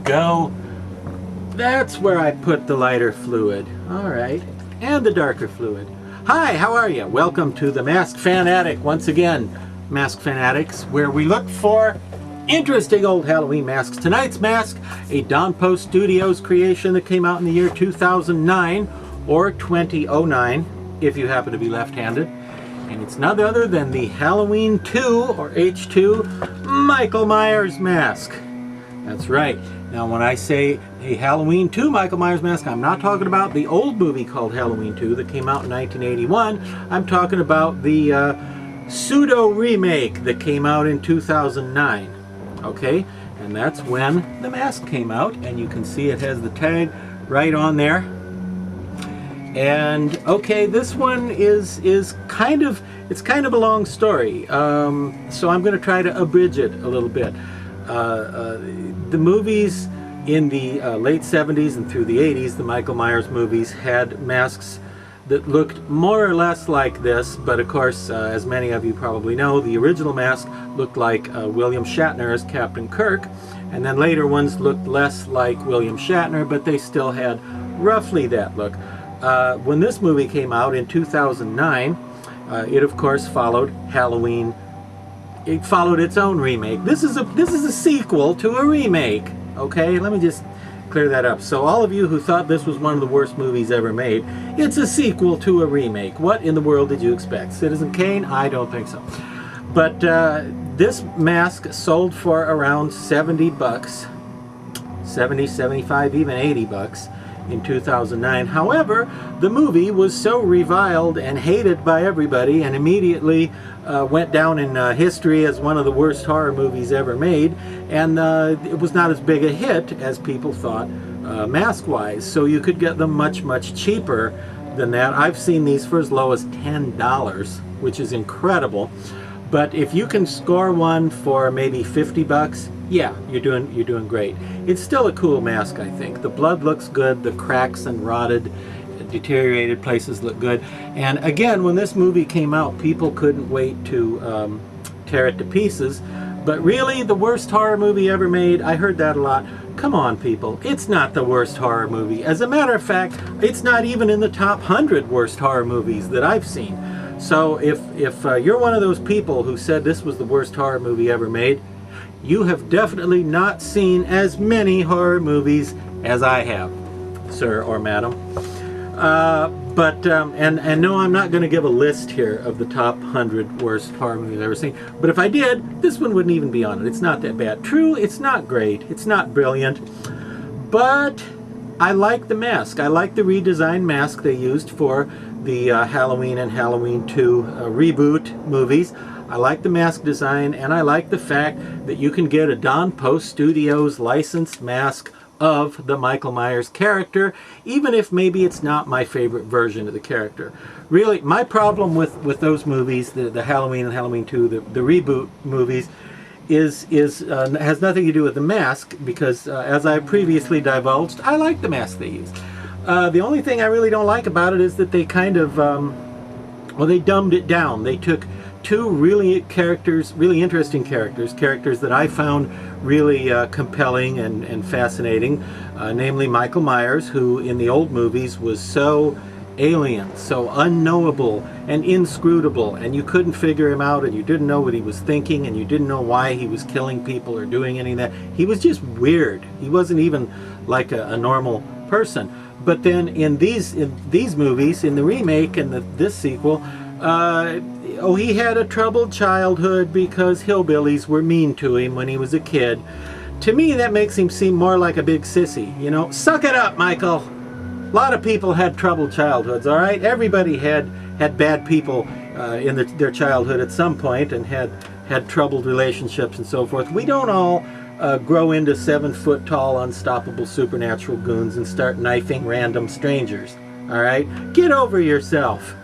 go. That's where I put the lighter fluid. All right, and the darker fluid. Hi, how are you? Welcome to the Masked Fanatic once again. Masked Fanatics, where we look for interesting old Halloween masks. Tonight's mask, a Don Post Studios creation that came out in the year 2009 or 2009 if you happen to be left-handed. And it's none other than the Halloween 2 or H2 Michael Myers mask. That's right. Now when I say a Halloween 2 Michael Myers mask, I'm not talking about the old movie called Halloween 2 that came out in 1981. I'm talking about the pseudo remake that came out in 2009. Okay, and that's when the mask came out, and you can see it has the tag right on there. And okay, this one is kind of a long story, so I'm going to try to abridge it a little bit. The movies in the late 70s and through the 80s, the Michael Myers movies had masks that looked more or less like this, but of course, as many of you probably know, the original mask looked like William Shatner as Captain Kirk, and then later ones looked less like William Shatner, but they still had roughly that look. When this movie came out in 2009, it of course followed Halloween. It followed its own remake. This is a sequel to a remake. Okay, let me just clear that up. So all of you who thought this was one of the worst movies ever made, it's a sequel to a remake. What in the world did you expect? Citizen Kane? I don't think so. But this mask sold for around 70 bucks, 70, 75, even 80 bucks in 2009. However, the movie was so reviled and hated by everybody and immediately went down in history as one of the worst horror movies ever made, and it was not as big a hit as people thought mask-wise. So you could get them much, much cheaper than that. I've seen these for as low as $10, which is incredible. But if you can score one for maybe 50 bucks, yeah, you're doing great. It's still a cool mask, I think. The blood looks good, the cracks and rotted, deteriorated places look good. And again, when this movie came out, people couldn't wait to tear it to pieces. But really, the worst horror movie ever made, I heard that a lot. Come on, people, it's not the worst horror movie. As a matter of fact, it's not even in the top 100 worst horror movies that I've seen. So if you're one of those people who said this was the worst horror movie ever made, you have definitely not seen as many horror movies as I have, sir or madam. And no, I'm not going to give a list here of the top 100 worst horror movies I've ever seen. But if I did, this one wouldn't even be on it. It's not that bad. True, it's not great. It's not brilliant. But I like the mask. I like the redesigned mask they used for the Halloween and Halloween 2 reboot movies. I like the mask design, and I like the fact that you can get a Don Post Studios licensed mask of the Michael Myers character, even if maybe it's not my favorite version of the character. Really, my problem with those movies, the Halloween and Halloween 2, the reboot movies, has nothing to do with the mask, because as I previously divulged, I like the mask they use. The only thing I really don't like about it is that they kind of, well, they dumbed it down. They took two really interesting characters that I found really compelling and fascinating, namely Michael Myers, who in the old movies was so alien, so unknowable and inscrutable, and you couldn't figure him out, and you didn't know what he was thinking, and you didn't know why he was killing people or doing any of that. He was just weird. He wasn't even like a normal person. But then in these movies, in the remake and this sequel, he had a troubled childhood because hillbillies were mean to him when he was a kid. To me, that makes him seem more like a big sissy. You know, suck it up, Michael. A lot of people had troubled childhoods, all right? Everybody had bad people in their childhood at some point and had troubled relationships and so forth. We don't all grow into 7-foot-tall, unstoppable supernatural goons and start knifing random strangers, all right? Get over yourself.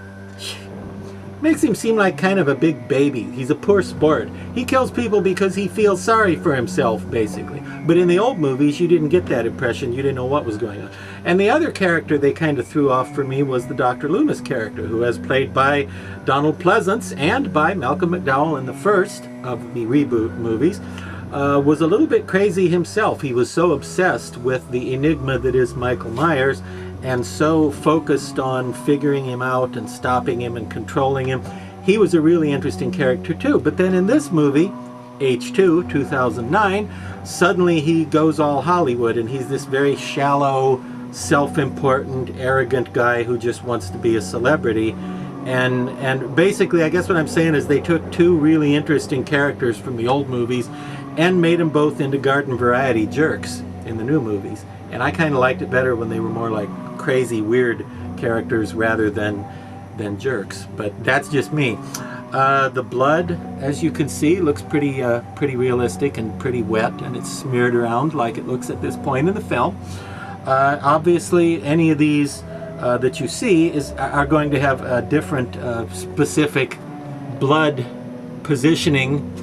Makes him seem like kind of a big baby. He's a poor sport. He kills people because he feels sorry for himself, basically. But in the old movies, you didn't get that impression. You didn't know what was going on. And the other character they kind of threw off for me was the Dr. Loomis character, who was played by Donald Pleasance and by Malcolm McDowell in the first of the reboot movies. was a little bit crazy himself. He was so obsessed with the enigma that is Michael Myers, and so focused on figuring him out and stopping him and controlling him. He was a really interesting character too. But then in this movie, H2, 2009, suddenly he goes all Hollywood, and he's this very shallow, self-important, arrogant guy who just wants to be a celebrity. And basically, I guess what I'm saying is they took two really interesting characters from the old movies and made them both into garden variety jerks in the new movies. And I kind of liked it better when they were more like crazy, weird characters rather than jerks. But that's just me. The blood, as you can see, looks pretty realistic and pretty wet, and it's smeared around like it looks at this point in the film. Obviously, any of these that you see are going to have different specific blood positioning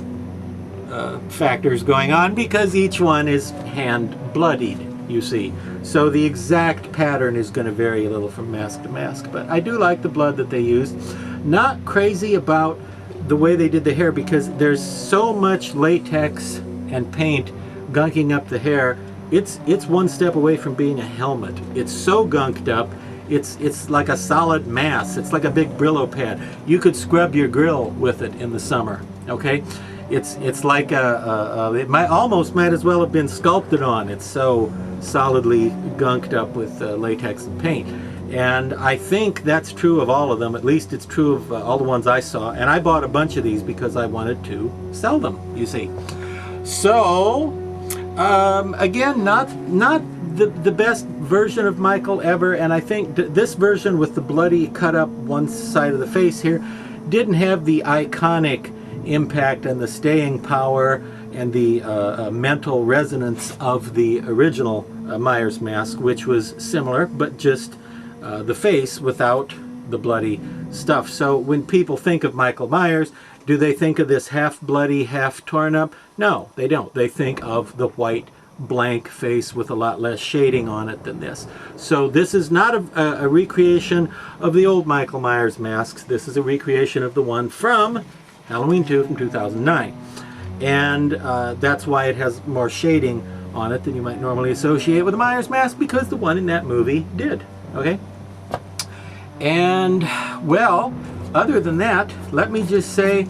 factors going on, because each one is hand bloodied, you see. So the exact pattern is going to vary a little from mask to mask. But I do like the blood that they used. Not crazy about the way they did the hair, because there's so much latex and paint gunking up the hair. It's one step away from being a helmet. It's so gunked up. It's like a solid mass. It's like a big Brillo pad. You could scrub your grill with it in the summer. Okay, it's like it might as well have been sculpted on. It's so solidly gunked up with latex and paint. And I think that's true of all of them. At least it's true of all the ones I saw. And I bought a bunch of these because I wanted to sell them, you see. So, again, not the best version of Michael ever. And I think this version with the bloody cut up one side of the face here didn't have the iconic impact and the staying power and the mental resonance of the original Myers mask, which was similar, but just the face without the bloody stuff. So when people think of Michael Myers, do they think of this half bloody, half torn up? No, they don't. They think of the white blank face with a lot less shading on it than this. So this is not a recreation of the old Michael Myers masks. This is a recreation of the one from Halloween 2 from 2009. And that's why it has more shading on it than you might normally associate with a Myers mask, because the one in that movie did. Okay? And, well, other than that, let me just say,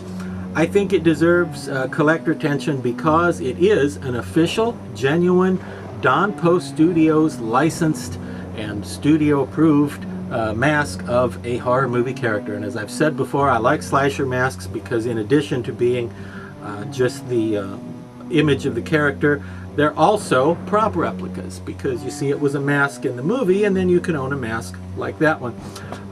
I think it deserves collector attention because it is an official, genuine, Don Post Studios licensed and studio approved mask of a horror movie character. And as I've said before, I like slasher masks because in addition to being just the image of the character, they're also prop replicas, because you see it was a mask in the movie and then you can own a mask like that one.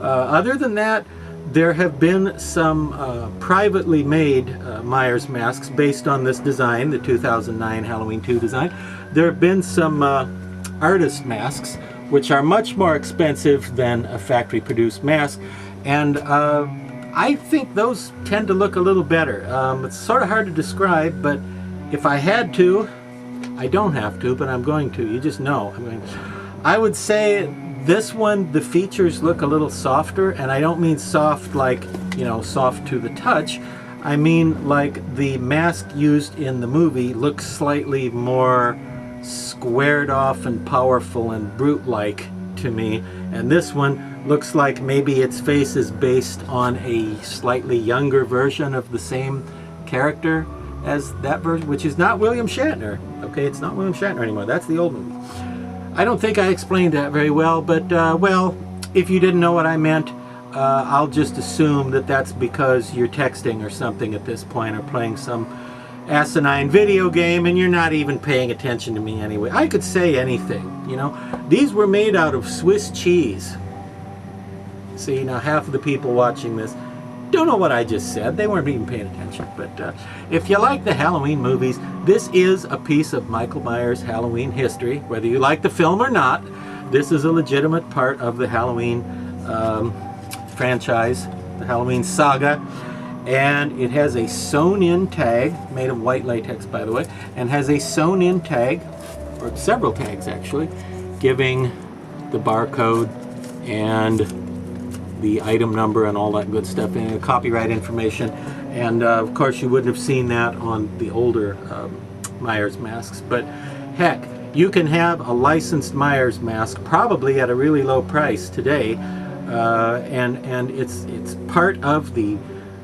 Other than that, there have been some privately made Myers masks based on this design, the 2009 Halloween 2 design. There have been some artist masks, which are much more expensive than a factory-produced mask, and I think those tend to look a little better. It's sort of hard to describe, but if I had to, I don't have to, but I'm going to. You just know. I would say this one, the features look a little softer, and I don't mean soft like, you know, soft to the touch. I mean like the mask used in the movie looks slightly more squared off and powerful and brute-like to me. And this one looks like maybe its face is based on a slightly younger version of the same character as that version, which is not William Shatner. Okay, it's not William Shatner anymore. That's the old movie. I don't think I explained that very well, but well, if you didn't know what I meant, I'll just assume that that's because you're texting or something at this point, or playing some asinine video game and you're not even paying attention to me anyway. I could say anything, you know. These were made out of Swiss cheese. See, now half of the people watching this don't know what I just said. They weren't even paying attention. But if you like the Halloween movies, this is a piece of Michael Myers' Halloween history. Whether you like the film or not, this is a legitimate part of the Halloween franchise, the Halloween saga. And it has a sewn-in tag, made of white latex, by the way, and has a sewn-in tag, or several tags actually, giving the barcode and the item number and all that good stuff, and copyright information. And of course you wouldn't have seen that on the older Myers masks, but heck, you can have a licensed Myers mask probably at a really low price today, and it's part of the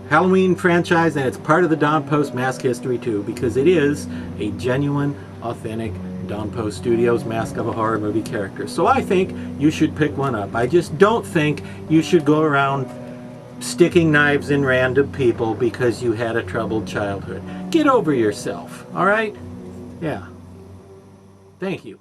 Halloween franchise, and it's part of the Don Post mask history too, because it is a genuine, authentic Don Post Studios mask of a horror movie character. So I think you should pick one up. I just don't think you should go around sticking knives in random people because you had a troubled childhood. Get over yourself, all right? Yeah. Thank you.